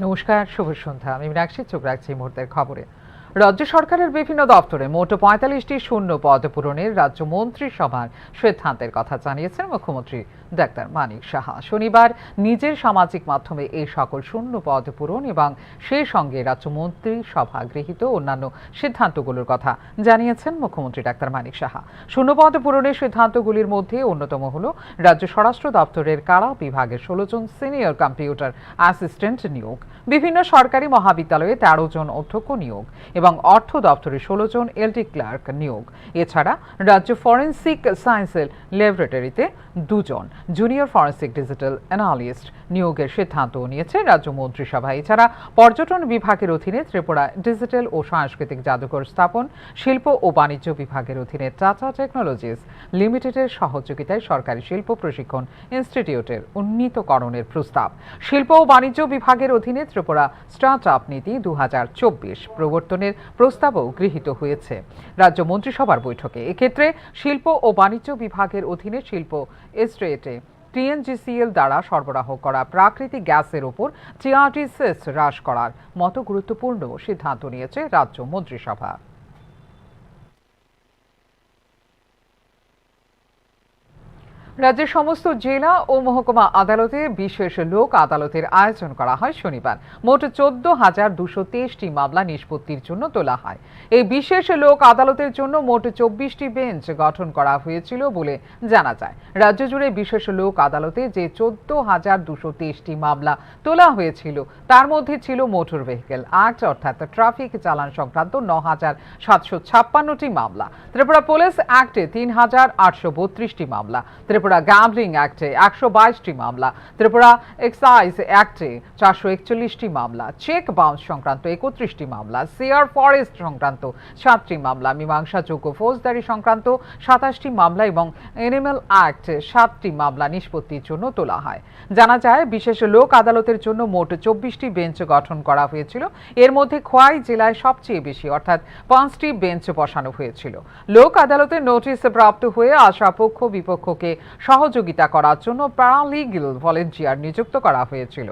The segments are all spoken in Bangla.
নমস্কার, শুভ সন্ধ্যা। আমি মীনাক্ষী, চোখ রাখছি এই মুহূর্তের খবরে। রাজ্য সরকারের বিভিন্ন দপ্তরে মোট ৪৫টি শূন্য পদ পূরণের রাজ্য মন্ত্রিসভার সিদ্ধান্তের কথা জানিয়েছেন মুখ্যমন্ত্রী ডাক্তার মানিক সাহা। শনিবার নিজের সামাজিক মাধ্যমে এই সকল শূন্য পদ পূরণ এবং সেই সঙ্গে রাজ্য মন্ত্রিসভা গৃহীত অন্যান্য সিদ্ধান্তগুলোর কথা জানিয়েছেন মুখ্যমন্ত্রী ডাক্তার মানিক সাহা। শূন্য পদ পূরণের সিদ্ধান্তগুলির মধ্যে অন্যতম হল রাজ্য স্বরাষ্ট্র দপ্তরের কারা বিভাগের ১৬ জন সিনিয়র কম্পিউটার অ্যাসিস্ট্যান্ট নিয়োগ, বিভিন্ন সরকারি মহাবিদ্যালয়ে ১৩ জন অধ্যক্ষ নিয়োগ এবং অর্থ দপ্তরে ১৬ জন এলটি ক্লার্ক নিয়োগ। এছাড়া রাজ্য ফরেনসিক সায়েন্সের ল্যাবরেটরিতে ২ জন জুনিয়র ফরেনসিক ডিজিটাল অ্যানালিস্ট নিয়োগের সিদ্ধান্ত নিয়েছে রাজ্য মন্ত্রিসভা। এছাড়া পর্যটন বিভাগের অধীনে ত্রিপুরা ডিজিটাল ও সাংস্কৃতিক জাদুঘর স্থাপন, শিল্প ও বাণিজ্য বিভাগের অধীনে টাটা টেকনোলজিস লিমিটেডের সহযোগিতায় সরকারি শিল্প প্রশিক্ষণ ইনস্টিটিউটের উন্নীতকরণের প্রস্তাব, শিল্প ও বাণিজ্য বিভাগের অধীনে ত্রিপুরা স্টার্ট আপ নীতি ২০২৪ প্রবর্তনের প্রস্তাবও গৃহীত হয়েছে রাজ্য মন্ত্রিসভার বৈঠকে। এক্ষেত্রে শিল্প ও বাণিজ্য বিভাগের অধীনে শিল্প এস্টেটে টিএনজিসিএল দ্বারা সরবরাহ করা প্রাকৃতিক গ্যাসের ওপর টিআরটি সেস হ্রাস করার মতো গুরুত্বপূর্ণ সিদ্ধান্ত নিয়েছে রাজ্য মন্ত্রিসভা। রাজ্যের সমস্ত জেলা ও মহকুমা আদালতে বিশেষ লোক আদালতের আয়োজন করা হয় শনিবার। মোট ১৪,২২৩টি মামলা নিষ্পত্তির জন্য তোলা হয়। এই বিশেষ লোক আদালতের জন্য মোট ২৪টি বেঞ্চ গঠন করা হয়েছিল বলে জানা যায়। রাজ্য জুড়ে বিশেষ লোক আদালতে যে ১৪,২২৩টি মামলা তোলা হয়েছিল তার মধ্যে ছিল মোটর ভেহিকেল অ্যাক্ট অর্থাৎ ট্রাফিক চালান সংক্রান্ত ৯,৭৫৬টি মামলা, ত্রিপুরা পুলিশ অ্যাক্টে ৩,৮৩২টি মামলা, ত্রিপুরা গ্যাম্বলিং অ্যাক্টে ১২২টি মামলা, ত্রিপুরা এক্সাইজ অ্যাক্টে ৪৪১টি মামলা, চেক বাউন্স সংক্রান্ত ৩১টি মামলা, সিআর ফরেস্ট সংক্রান্ত ৭টি মামলা, মীমাংসাযোগ্য ফৌজদারি সংক্রান্ত ২৭টি মামলা এবং এনিম্যাল অ্যাক্ট ৭টি মামলা নিষ্পত্তির জন্য তোলা হয়। জানা যায়, বিশেষ লোক আদালতের জন্য মোট ২৪টি বেঞ্চ গঠন করা হয়েছিল। এর মধ্যে খোয়াই জেলায় সবচেয়ে বেশি অর্থাৎ ৫টি বেঞ্চ বসানো হয়েছিল। লোক আদালতে নোটিশ প্রাপ্ত হয়ে আসা পক্ষ বিপক্ষকে সহযোগিতা করার জন্য প্যারালিগ্যাল ভলেন্টিয়ার নিযুক্ত করা হয়েছিল।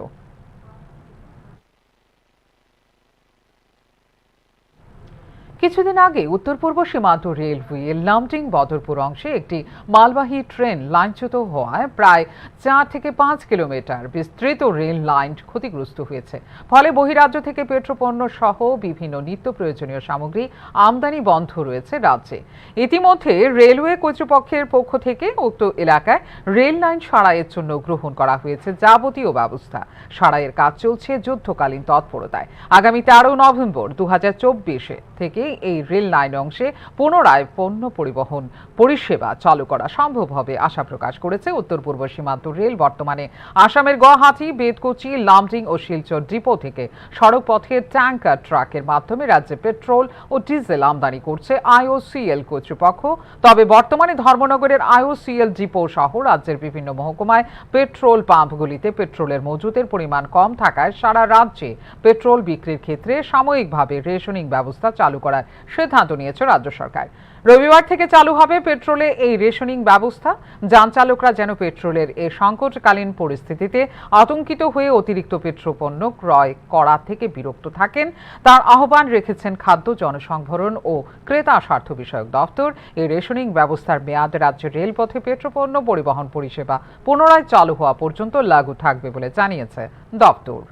কিছুদিন আগে উত্তর পূর্ব সীমান্ত রেলওয়ে লামডিং বদরপুর অংশে একটি মালবাহী ট্রেন লাইনচ্যুত হওয়ায় প্রায় ৪ থেকে ৫ কিলোমিটার বিস্তৃত রেল লাইন ক্ষতিগ্রস্ত হয়েছে। ফলে বহিরাজ্য থেকে পেট্রোপণ্য সহ বিভিন্ন নিত্য প্রয়োজনীয় সামগ্রী আমদানি বন্ধ রয়েছে রাজ্যে। ইতিমধ্যে রেলওয়ে কর্তৃপক্ষের পক্ষ থেকে উক্ত এলাকায় রেল লাইন সারাইয়ের জন্য গ্রহণ করা হয়েছে যাবতীয় ব্যবস্থা। সারাইয়ের কাজ চলছে যুদ্ধকালীন তৎপরতায়। আগামী ১৩ নভেম্বর ২০২৪ থেকে এই রেল লাইন অংশে পুনরায় পণ্য পরিবহন পরিষেবা চালু করা সম্ভব হবে আশা প্রকাশ করেছে উত্তর পূর্ব সীমান্ত রেল। বর্তমানে আসামের গুয়াহাটি, বেতকুচি, লামডিং ও শিলচর ডিপো থেকে সড়ক পথে ট্যাঙ্কার ট্রাকের মাধ্যমে রাজ্যে পেট্রোল ও ডিজেল আমদানি করছে আইওসিএল কর্তৃপক্ষ। তবে বর্তমানে ধর্মনগরের আইওসিএল ডিপো সহ রাজ্যের বিভিন্ন মহকুমায় পেট্রোল পাম্পগুলিতে পেট্রোলের মজুতের পরিমাণ কম থাকায় সারা রাজ্যে পেট্রোল বিক্রির ক্ষেত্রে সাময়িকভাবে রেশনিং ব্যবস্থা চালু করার সিদ্ধান্ত নিয়েছে রাজ্য সরকার। রবিবার থেকে চালু হবে পেট্রোলে এই রেশনিং ব্যবস্থা। যান চালকরা যেন পেট্রোলের এই সংকটকালীন পরিস্থিতিতে আতঙ্কিত হয়ে অতিরিক্ত পেট্রোল পণ্য ক্রয় করা থেকে বিরত থাকেন তার আহ্বান রেখেছেন খাদ্য, জনসংভরণ ও ক্রেতা স্বার্থ বিষয়ক দপ্তর। এই রেশনিং ব্যবস্থার মেয়াদ রাজ্যের রেলপথে পেট্রোপণ্য পরিবহন পরিষেবা পুনরায় চালু হওয়া পর্যন্ত লাগু থাকবে বলে জানিয়েছে দপ্তর।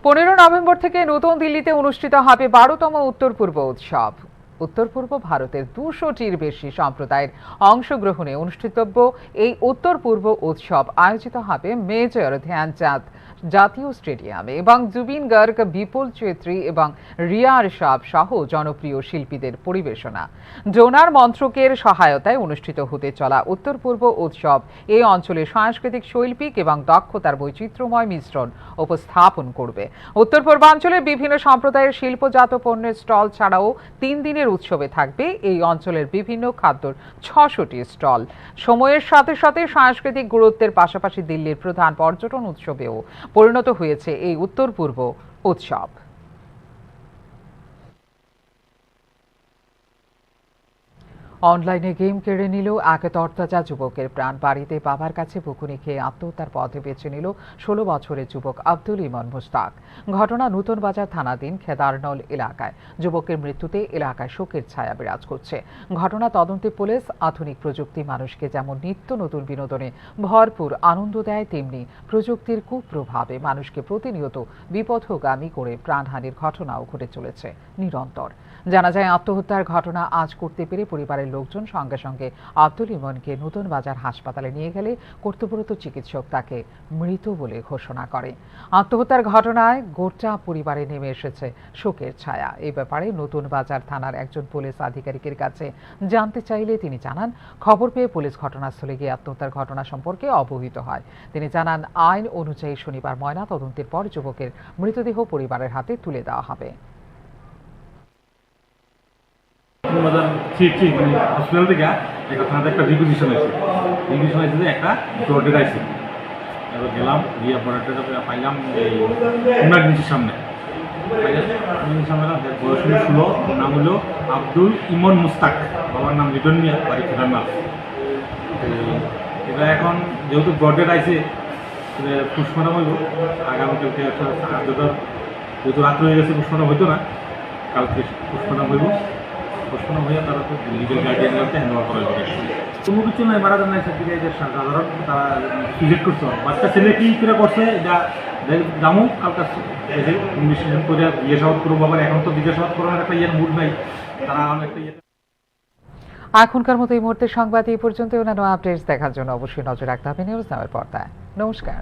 ১৫ নভেম্বর থেকে নতুন দিল্লিতে অনুষ্ঠিত হবে ১২তম উত্তর পূর্ব উৎসব। উত্তর পূর্ব ভারতের ২০০টির বেশি সম্প্রদায়ের অংশগ্রহণে অনুষ্ঠিতব্য এই উত্তর পূর্ব উৎসব আয়োজিত হবে মেজর ধ্যানচাঁদ জাতীয় স্টেডিয়ামে এবং জুবিন গার্গ, বিপুল চেত্রী এবং রিয়া ঋষভ সহ জনপ্রিয় শিল্পীদের পরিবেশনা। ডোনার মন্ত্রকের সহায়তায় অনুষ্ঠিত হতে চলা উত্তর পূর্ব উৎসব এই অঞ্চলের সাংস্কৃতিক, শৈল্পিক এবং দক্ষতার বৈচিত্র্যময় মিশ্রণ উপস্থাপন করবে। উত্তর পূর্বাঞ্চলের বিভিন্ন সম্প্রদায়ের শিল্পজাত পণ্যের স্টল ছাড়াও ৩ দিনের উৎসবে থাকবে এই অঞ্চলের বিভিন্ন খাদ্যর ৬০০টি স্টল। সময়ের সাথে সাথে সাংস্কৃতিক গুরুত্বের পাশাপাশি দিল্লির প্রধান পর্যটন উৎসবেও পরিণত হয়েছে এই উত্তর পূর্ব উৎসব। অনলাইনে গেম কেড়ে নিল এক তরতাজা যুবকের প্রাণ। বাড়িতে বাবার কাছে বকুনি খেয়ে আত্মহত্যার পথে বেছে নিল 16 বছরের যুবক আব্দুল ইমন মুস্তাক। ঘটনা নতুন বাজার থানাধীন খেদারনল এলাকায়। যুবকের মৃত্যুতে এলাকায় শোকের ছায়া বিরাজ করছে। ঘটনা তদন্তে পুলিশ আধুনিক প্রযুক্তি মানুষকে যেমন নিত্য নতুন বিনোদনে ভরপুর আনন্দ দেয়, তেমনি প্রযুক্তির কুপ্রভাবে মানুষকে প্রতিনিয়ত বিপথগামী করে প্রাণহানির ঘটনাও ঘটে চলেছে নিরন্তর। জানা যায়, আত্মহত্যার ঘটনা আজ করতে পেরে পরিবারের লোকজন সঙ্গে সঙ্গে আব্দুল ইমনকে নতুন বাজার হাসপাতালে নিয়ে গেলে কর্তব্যরত চিকিৎসক তাকে মৃত বলে ঘোষণা করে। আত্মহত্যার ঘটনায় গোটা পরিবারে নেমে এসেছে শোকের ছায়া। এই ব্যাপারে নতুন বাজার থানার একজন পুলিশ আধিকারিকের কাছে জানতে চাইলে তিনি জানান, খবর পেয়ে পুলিশ ঘটনাস্থলে গিয়ে আত্মহত্যার ঘটনা সম্পর্কে অবহিত হয়। তিনি জানান, আইন অনুযায়ী শনিবার ময়না তদন্তের পর যুবকের মৃতদেহ পরিবারের হাতে তুলে দেওয়া হবে। হসপিটাল থেকে থানাতে একটা রিকুইজিশন হয়েছে যে একটা ডোর আইসি। এবার গেলাম, গিয়ে অপারেটরটা পাইলাম এই ইমার্জেন্সির সামনে। বয়স হলো 16, নাম হলো আব্দুল ইমন মুস্তাক, বাবার নাম লিটন মিয়া, বাড়ি খেদারনাল। এটা এখন যেহেতু গডেড আইসে পুষ্পনাম হইব আগামীকালকে, যেহেতু রাত্রে হয়ে গেছে পুষ্পনাম হইতো না, কালকে পুষ্পনাম হইব। পুষ্পনাম হইয়া তারা তো লিগেল গার্ডিয়ানকে হ্যান্ডওভার করা যাবে। কোনো কিছু নাই, মারা যায় সার্টিফিকেটের সাধারণ তারা সুইসাইড করতে হবে। বাচ্চা ছেলে কী করে করছে এটা জামু কালকা ইনভেস্টিগেশন করে জিজ্ঞাসাবাদ করবো। আবার এখন তো জিজ্ঞাসাবাদ করার একটা মুড নাই, তারা একটা এখনকার মতো এই মুহূর্তের সংবাদ এই পর্যন্ত। অন্যান্য আপডেটস দেখার জন্য অবশ্যই নজর রাখতে হবে নিউজ নামের পর্দায়। নমস্কার।